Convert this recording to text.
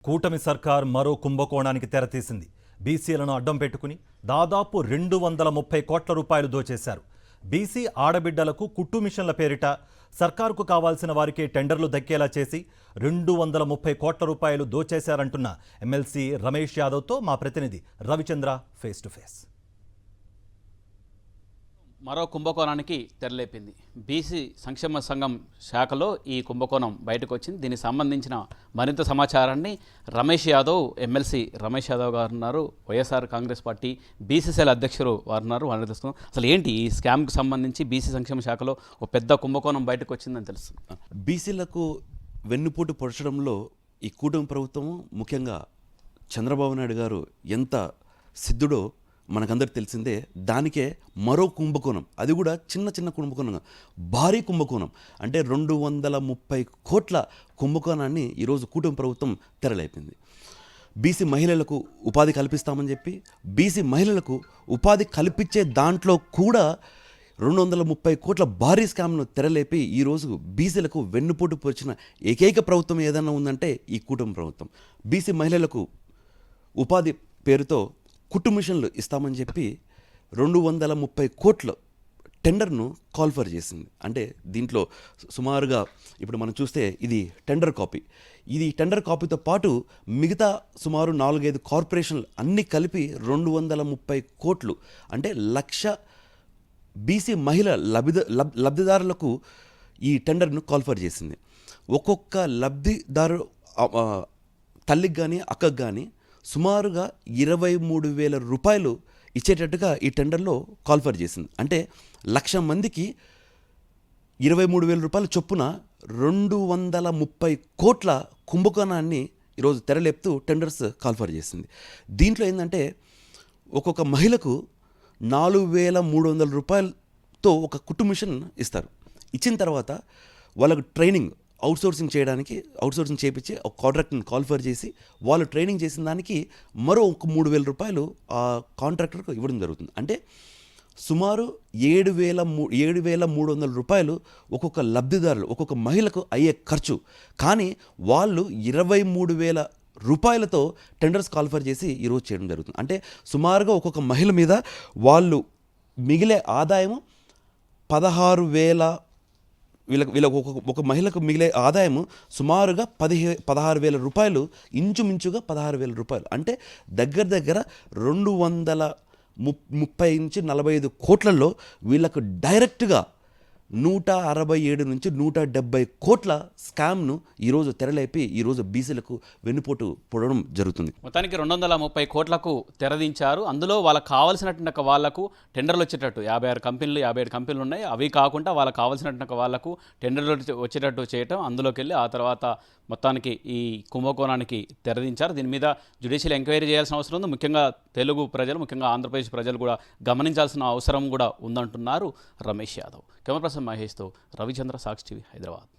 కూటమి సర్కార్ మరో కుంభకోణానికి తెరతీసింది. బీసీలను అడ్డం పెట్టుకుని దాదాపు 230 కోట్ల రూపాయలు దోచేశారు. బీసీ ఆడబిడ్డలకు కుట్టు మిషన్ల పేరిట సర్కారుకు కావాల్సిన వారికే టెండర్లు దక్కేలా చేసి 230 కోట్ల రూపాయలు దోచేశారంటున్న ఎమ్మెల్సీ రమేష్ యాదవ్తో మా ప్రతినిధి రవిచంద్ర ఫేస్ టు ఫేస్. మరో కుంభకోణానికి తెరలేపింది. బీసీ సంక్షేమ సంఘం శాఖలో ఈ కుంభకోణం బయటకు వచ్చింది. దీనికి సంబంధించిన మరింత సమాచారాన్ని రమేష్ యాదవ్, ఎమ్మెల్సీ రమేష్ యాదవ్ గారు ఉన్నారు, వైఎస్ఆర్ కాంగ్రెస్ పార్టీ బీసీసీఎల్ అధ్యక్షులు వారు ఉన్నారు. వారిని తెలుసుకుందాం. అసలు ఏంటి ఈ స్కామ్కి సంబంధించి బీసీ సంక్షేమ శాఖలో ఒక పెద్ద కుంభకోణం బయటకు వచ్చిందని తెలుస్తుంది. బీసీలకు వెన్నుపోటు పొడచడంలో ఈ కూటమి ప్రభుత్వం, ముఖ్యంగా చంద్రబాబు నాయుడు గారు ఎంత సిద్ధుడో మనకందరికి తెలిసిందే. దానికే మరో కుంభకోణం, అది కూడా చిన్న కుంభకోణం, భారీ కుంభకోణం, అంటే 230 కోట్ల కుంభకోణాన్ని ఈరోజు కూటమి ప్రభుత్వం తెరలేపింది. బీసీ మహిళలకు ఉపాధి కల్పిస్తామని చెప్పి బీసీ మహిళలకు ఉపాధి కల్పించే దాంట్లో కూడా 230 కోట్ల భారీ స్కామ్ను తెరలేపి ఈరోజు బీసీలకు వెన్నుపోటు పొడిచిన ఏకైక ప్రభుత్వం ఏదైనా ఉందంటే ఈ కూటమి ప్రభుత్వం. బీసీ మహిళలకు ఉపాధి పేరుతో కుట్టు మిషన్లు ఇస్తామని చెప్పి 230 కోట్ల టెండర్ను కాల్ఫర్ చేసింది. అంటే దీంట్లో సుమారుగా ఇప్పుడు మనం చూస్తే ఇది టెండర్ కాపీ. ఇది టెండర్ కాపీతో పాటు మిగతా సుమారు 4-5 కార్పొరేషన్లు అన్నీ కలిపి 230 కోట్లు, అంటే 1,00,000 బీసీ మహిళ లబ్ధిదారులకు ఈ టెండర్ను కాల్ఫర్ చేసింది. ఒక్కొక్క లబ్ధిదారు తల్లికి కానీ అక్కకు కానీ సుమారుగా 23,000 రూపాయలు ఇచ్చేటట్టుగా ఈ టెండర్లో కాల్ఫర్ చేసింది. అంటే 1,00,000 మందికి 23,000 రూపాయల చొప్పున 230 కోట్ల కుంభకోణాన్ని ఈరోజు తెరలేపుతూ టెండర్స్ కాల్ఫర్ చేసింది. దీంట్లో ఏంటంటే ఒక్కొక్క మహిళకు 4,300 రూపాయలతో ఒక కుట్టు మిషన్ ఇస్తారు. ఇచ్చిన తర్వాత వాళ్ళకు ట్రైనింగ్, అవుట్సోర్సింగ్ చేయించి ఒక కాంట్రాక్ట్ని కాల్ఫర్ చేసి వాళ్ళు ట్రైనింగ్ చేసిన దానికి మరో ఒక 3,000 రూపాయలు ఆ కాంట్రాక్టర్కు ఇవ్వడం జరుగుతుంది. అంటే సుమారు 7,300 రూపాయలు ఒక్కొక్క లబ్ధిదారులు, ఒక్కొక్క మహిళకు అయ్యే ఖర్చు. కానీ వాళ్ళు 23,000 రూపాయలతో టెండర్స్ కాల్ఫర్ చేసి ఈరోజు చేయడం జరుగుతుంది. అంటే సుమారుగా ఒక్కొక్క మహిళ మీద వాళ్ళు మిగిలే ఆదాయం 16,000, వీళ్ళకు ఒక మహిళకు మిగిలే ఆదాయము సుమారుగా 16,000 రూపాయలు, ఇంచుమించుగా 16,000 రూపాయలు. అంటే దగ్గర 230 నుంచి 45 కోట్లలో వీళ్ళకు డైరెక్ట్గా 167 నుంచి 170 కోట్ల స్కామ్ను ఈరోజు తెరలేపి ఈరోజు బీసీలకు వెన్నుపోటు పొడవడం జరుగుతుంది. మొత్తానికి 230 కోట్లకు తెరదించారు. అందులో వాళ్ళకు కావాల్సినటువంటి వాళ్లకు టెండర్లు వచ్చేటట్టు 57 కంపెనీలు ఉన్నాయి. అవి కాకుండా వాళ్ళకు కావాల్సినటువంటి వాళ్లకు టెండర్లు వచ్చేటట్టు చేయటం, అందులోకి వెళ్ళి ఆ తర్వాత మొత్తానికి ఈ కుంభకోణానికి తెరదించారు. దీని మీద జ్యుడిషియల్ ఎంక్వైరీ చేయాల్సిన అవసరం ఉంది. ముఖ్యంగా తెలుగు ప్రజలు, ముఖ్యంగా ఆంధ్రప్రదేశ్ ప్రజలు కూడా గమనించాల్సిన అవసరం కూడా ఉందంటున్నారు రమేష్ యాదవ్. కెమెరా పర్సన్ మహేష్తో రవిచంద్ర, సాక్షి టీవీ, హైదరాబాద్.